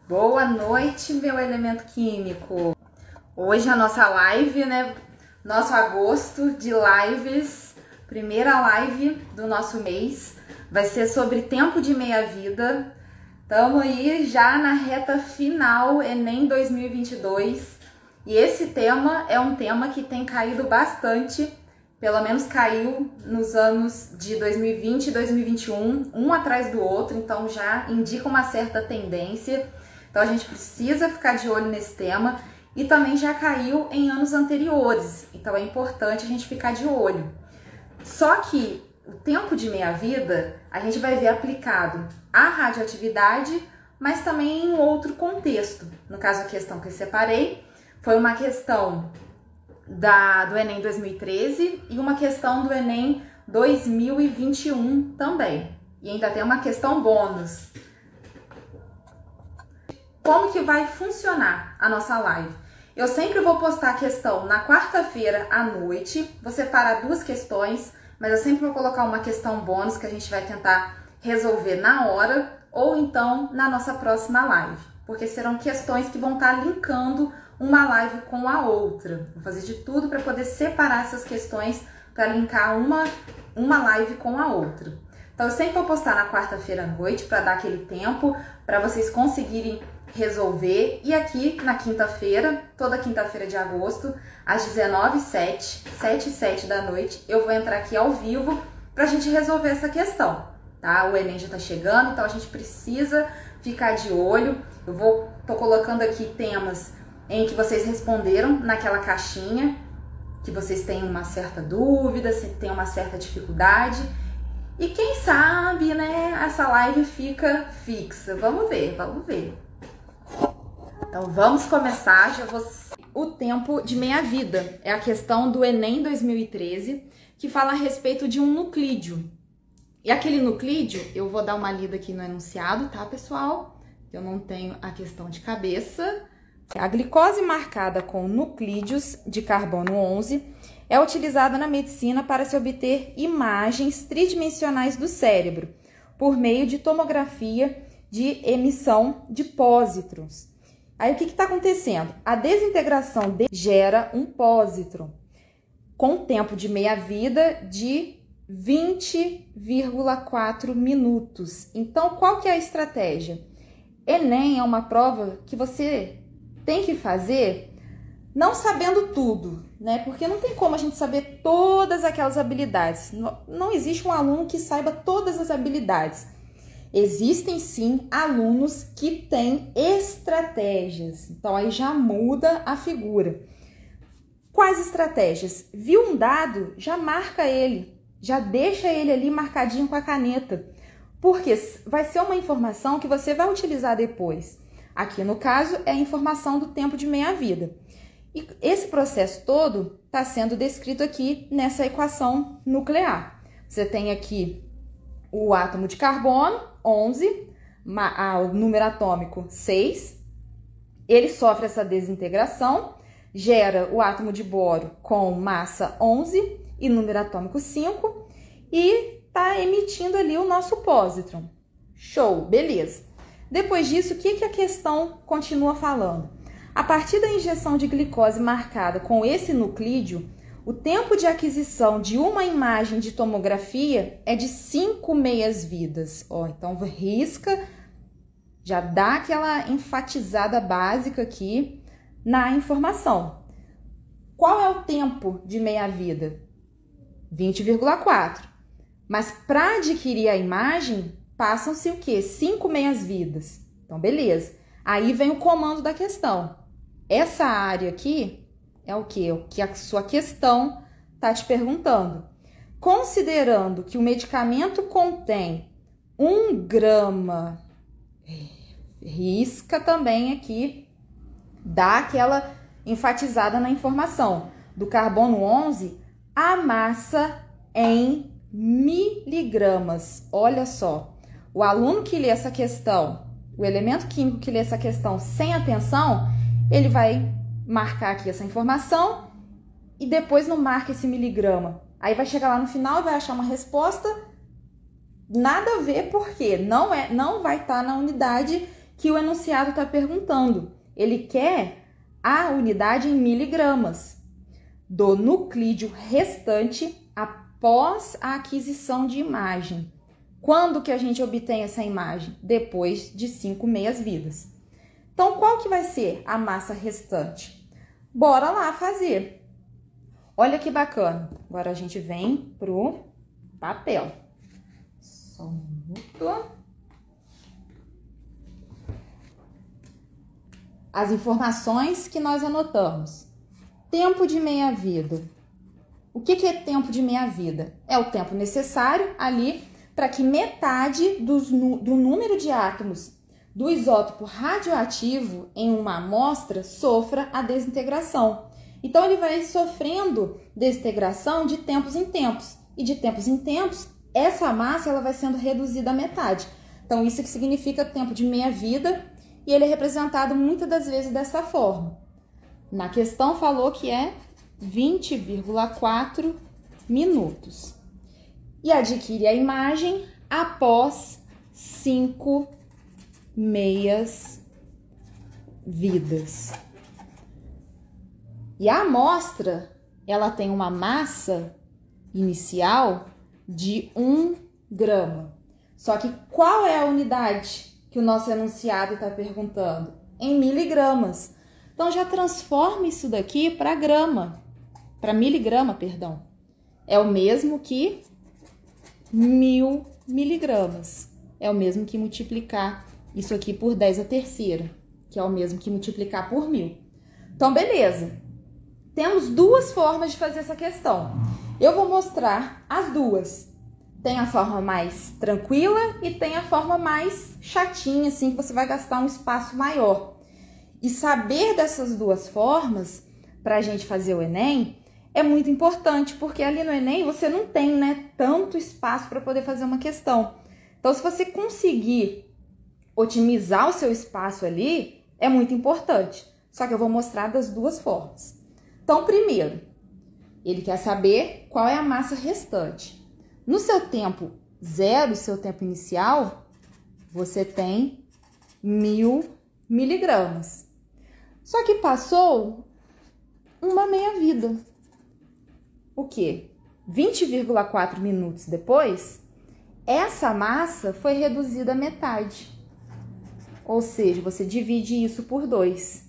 Boa noite, meu elemento químico. Hoje a nossa live, Nosso agosto de lives, primeira live do nosso mês, vai ser sobre tempo de meia-vida. Estamos aí já na reta final Enem 2022 e esse tema é um tema que tem caído bastante, pelo menos caiu nos anos de 2020 e 2021, um atrás do outro, então já indica uma certa tendência. Então a gente precisa ficar de olho nesse tema e também já caiu em anos anteriores, então é importante a gente ficar de olho. Só que o tempo de meia-vida a gente vai ver aplicado à radioatividade, mas também em outro contexto. No caso, a questão que eu separei foi uma questão do Enem 2013 e uma questão do Enem 2021 também. E ainda tem uma questão bônus. Como que vai funcionar a nossa live? Eu sempre vou postar a questão na quarta-feira à noite, vou separar duas questões, mas eu sempre vou colocar uma questão bônus que a gente vai tentar resolver na hora ou então na nossa próxima live, porque serão questões que vão estar linkando uma live com a outra. Vou fazer de tudo para poder separar essas questões para linkar uma live com a outra. Então eu sempre vou postar na quarta-feira à noite para dar aquele tempo para vocês conseguirem resolver. E aqui na quinta-feira, toda quinta-feira de agosto, às 19h07, 7h07 da noite, eu vou entrar aqui ao vivo pra gente resolver essa questão, tá? O Enem já tá chegando, então a gente precisa ficar de olho. Tô colocando aqui temas em que vocês responderam naquela caixinha, que vocês têm uma certa dúvida, se tem uma certa dificuldade. E quem sabe, essa live fica fixa. Vamos ver, vamos ver. Então vamos começar, o tempo de meia-vida. É a questão do Enem 2013, que fala a respeito de um nuclídeo. E aquele nuclídeo, eu vou dar uma lida aqui no enunciado, tá, pessoal? Eu não tenho a questão de cabeça. A glicose marcada com nuclídeos de carbono 11 é utilizada na medicina para se obter imagens tridimensionais do cérebro, por meio de tomografia de emissão de pósitrons. Aí o que está acontecendo? A desintegração gera um pósitron com tempo de meia-vida de 20,4 minutos. Então, qual que é a estratégia? Enem é uma prova que você tem que fazer não sabendo tudo, Porque não tem como a gente saber todas aquelas habilidades. Não existe um aluno que saiba todas as habilidades. Existem sim alunos que têm estratégias, então aí já muda a figura. Quais estratégias? Viu um dado, já marca ele, já deixa ele ali marcadinho com a caneta, porque vai ser uma informação que você vai utilizar depois. Aqui no caso é a informação do tempo de meia-vida. E esse processo todo está sendo descrito aqui nessa equação nuclear. Você tem aqui o átomo de carbono, 11, o número atômico 6, ele sofre essa desintegração, gera o átomo de boro com massa 11 e número atômico 5 e está emitindo ali o nosso pósitron. Show, beleza. Depois disso, o que a questão continua falando? A partir da injeção de glicose marcada com esse nuclídeo, o tempo de aquisição de uma imagem de tomografia é de 5 meias-vidas. Então, risca, já dá aquela enfatizada básica aqui na informação. Qual é o tempo de meia-vida? 20,4. Mas para adquirir a imagem, passam-se o quê? 5 meias-vidas. Então, beleza. Aí vem o comando da questão. Essa área aqui é o quê? O que a sua questão está te perguntando. Considerando que o medicamento contém 1 grama, risca também aqui, dá aquela enfatizada na informação. Do carbono 11, a massa em miligramas. Olha só, o aluno que lê essa questão, o elemento químico que lê essa questão sem atenção, ele vai marcar aqui essa informação e depois não marca esse miligrama. Aí vai chegar lá no final e vai achar uma resposta nada a ver, porque não vai estar na unidade que o enunciado está perguntando. Ele quer a unidade em miligramas do nuclídeo restante após a aquisição de imagem. Quando que a gente obtém essa imagem? Depois de 5 meias-vidas. Então, qual que vai ser a massa restante? Bora lá fazer. Olha que bacana. Agora a gente vem pro papel. Só um minuto. As informações que nós anotamos. Tempo de meia-vida. O que é tempo de meia-vida? É o tempo necessário ali para que metade do número de átomos do isótopo radioativo em uma amostra sofra a desintegração. Então, ele vai sofrendo desintegração de tempos em tempos. E de tempos em tempos, essa massa ela vai sendo reduzida à metade. Então, isso que significa tempo de meia-vida, e ele é representado muitas das vezes dessa forma. Na questão falou que é 20,4 minutos. E adquire a imagem após 5 meias-vidas. E a amostra, ela tem uma massa inicial de 1 grama. Só que qual é a unidade que o nosso enunciado está perguntando? Em miligramas. Então, já transforma isso daqui para grama, para miligrama, perdão. É o mesmo que 1000 miligramas. É o mesmo que multiplicar isso aqui por 10 à terceira, que é o mesmo que multiplicar por 1000. Então, beleza. Temos duas formas de fazer essa questão. Eu vou mostrar as duas. Tem a forma mais tranquila e tem a forma mais chatinha, assim, que você vai gastar um espaço maior. E saber dessas duas formas, para a gente fazer o Enem, é muito importante, porque ali no Enem você não tem, né, tanto espaço para poder fazer uma questão. Então, se você conseguir otimizar o seu espaço ali, é muito importante. Só que eu vou mostrar das duas formas. Então, primeiro, ele quer saber qual é a massa restante. No seu tempo zero, seu tempo inicial, você tem 1000 miligramas. Só que passou uma meia-vida. O quê? 20,4 minutos depois, essa massa foi reduzida à metade. Ou seja, você divide isso por 2.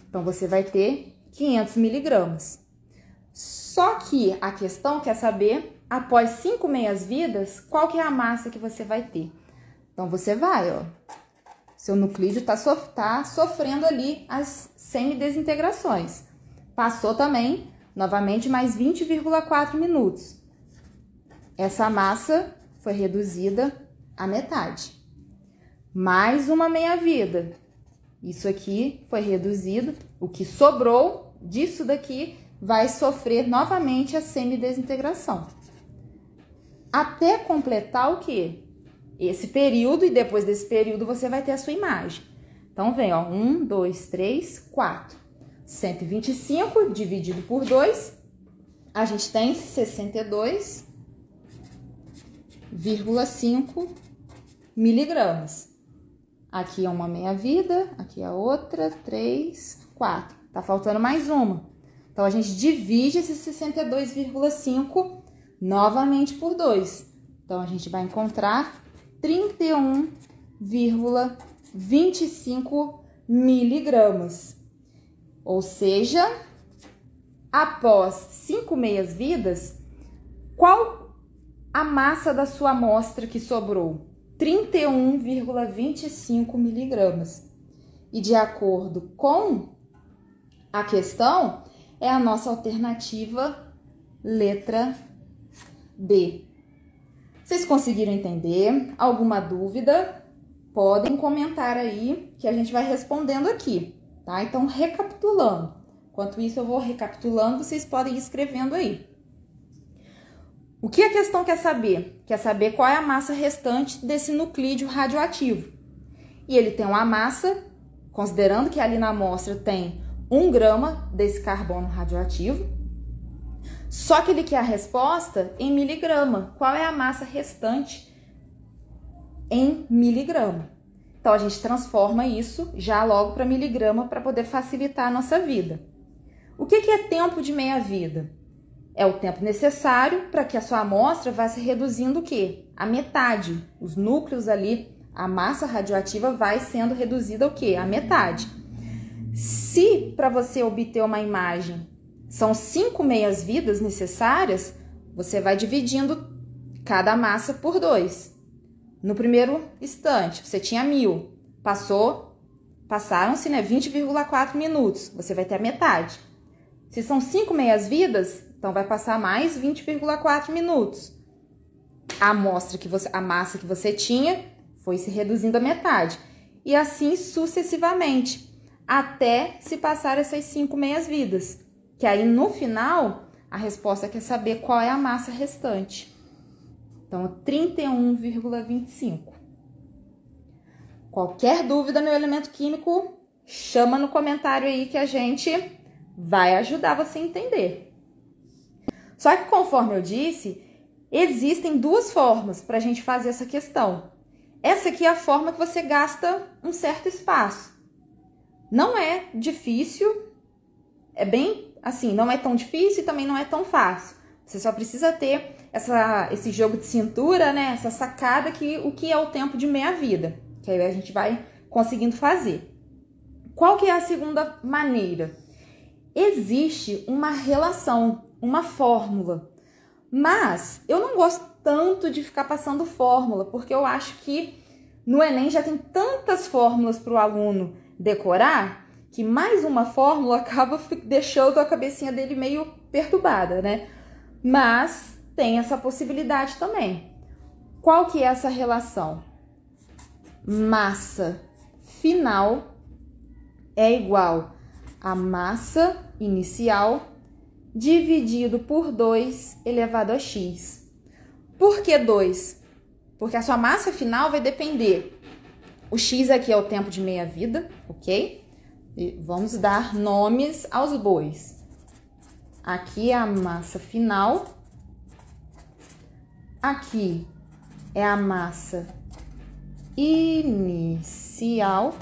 Então, você vai ter 500 miligramas. Só que a questão quer saber, após 5 meias-vidas, qual que é a massa que você vai ter. Então, você vai, ó. Seu nuclídeo tá sofrendo ali as semidesintegrações. Passou também, novamente, mais 20,4 minutos. Essa massa foi reduzida à metade. Mais uma meia-vida. Isso aqui foi reduzido. O que sobrou disso daqui vai sofrer novamente a semidesintegração. Até completar o quê? Esse período, e depois desse período você vai ter a sua imagem. Então, vem, ó, 1, 2, 3, 4. 125 dividido por 2, a gente tem 62,5 miligramas. Aqui é uma meia-vida, aqui é a outra, 3, 4. Tá faltando mais uma. Então, a gente divide esse 62,5 novamente por 2. Então, a gente vai encontrar 31,25 miligramas. Ou seja, após 5 meias-vidas, qual a massa da sua amostra que sobrou? 31,25 miligramas. E de acordo com a questão, é a nossa alternativa letra B. Vocês conseguiram entender? Alguma dúvida? Podem comentar aí que a gente vai respondendo aqui, tá? Então, recapitulando. Enquanto isso, eu vou recapitulando, vocês podem ir escrevendo aí. O que a questão quer saber? Quer saber qual é a massa restante desse nuclídeo radioativo. E ele tem uma massa, considerando que ali na amostra tem 1 grama desse carbono radioativo, só que ele quer a resposta em miligrama. Qual é a massa restante em miligrama? Então, a gente transforma isso já logo para miligrama para poder facilitar a nossa vida. O que é tempo de meia-vida? É o tempo necessário para que a sua amostra vá se reduzindo o quê? A metade. Os núcleos ali, a massa radioativa vai sendo reduzida o quê? A metade. Se para você obter uma imagem são 5 meias-vidas necessárias, você vai dividindo cada massa por 2. No primeiro instante, você tinha 1000. Passaram-se, né, 20,4 minutos. Você vai ter a metade. Se são 5 meias-vidas, então vai passar mais 20,4 minutos. A amostra a massa que você tinha foi se reduzindo a metade. E assim sucessivamente, até se passar essas 5 meias-vidas. Que aí no final, a resposta quer saber qual é a massa restante. Então, 31,25. Qualquer dúvida, meu elemento químico, chama no comentário aí que a gente vai ajudar você a entender. Só que, conforme eu disse, existem 2 formas para a gente fazer essa questão. Essa aqui é a forma que você gasta um certo espaço. Não é difícil, é bem assim, não é tão difícil e também não é tão fácil. Você só precisa ter esse jogo de cintura, né? Essa sacada o que é o tempo de meia-vida, que aí a gente vai conseguindo fazer. Qual que é a segunda maneira? Existe uma relação, uma fórmula, mas eu não gosto tanto de ficar passando fórmula, porque eu acho que no Enem já tem tantas fórmulas para o aluno decorar, que mais uma fórmula acaba deixando a cabecinha dele meio perturbada, né? Mas tem essa possibilidade também. Qual que é essa relação? Massa final é igual a massa inicial dividido por 2 elevado a x. Por que 2? Porque a sua massa final vai depender. O x aqui é o tempo de meia-vida, ok? E vamos dar nomes aos bois. Aqui é a massa final. Aqui é a massa inicial.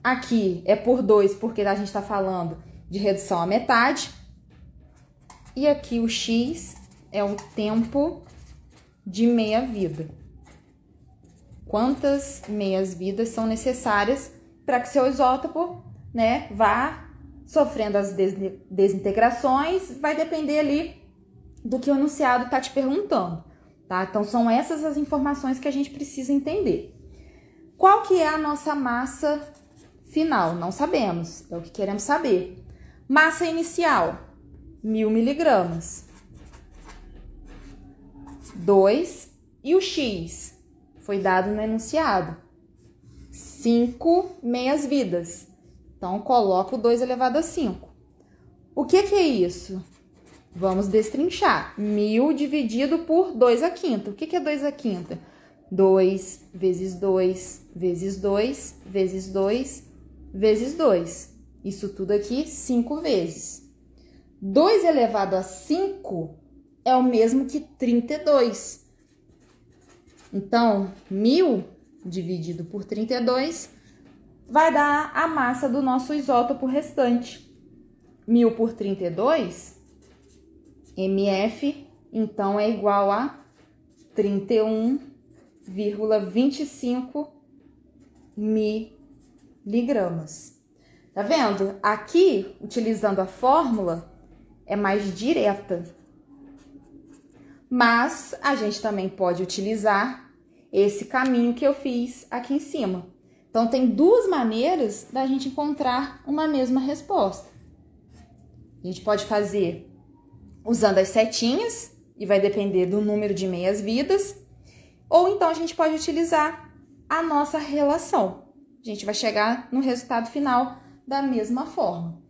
Aqui é por 2, porque a gente está falando de redução à metade. E aqui o x é o tempo de meia-vida. Quantas meias-vidas são necessárias para que seu isótopo, né, vá sofrendo as desintegrações? Vai depender ali do que o enunciado está te perguntando, tá? Então, são essas as informações que a gente precisa entender. Qual que é a nossa massa final? Não sabemos, é o que queremos saber. Massa inicial, 1000 miligramas. 2, e o x foi dado no enunciado, 5 meias-vidas. Então, coloco 2 elevado a 5. O que é isso? Vamos destrinchar. 1000 dividido por 2 à quinta. O que é 2 à quinta? 2 vezes 2 vezes 2 vezes 2 vezes 2. Isso tudo aqui 5 vezes. 2 elevado a 5 é o mesmo que 32. Então, 1000 dividido por 32 vai dar a massa do nosso isótopo restante. 1000 por 32, mF, então é igual a 31,25 miligramas. Tá vendo? Aqui, utilizando a fórmula, é mais direta. Mas a gente também pode utilizar esse caminho que eu fiz aqui em cima. Então, tem 2 maneiras da gente encontrar uma mesma resposta. A gente pode fazer usando as setinhas, e vai depender do número de meias-vidas, ou então a gente pode utilizar a nossa relação. A gente vai chegar no resultado final da mesma forma.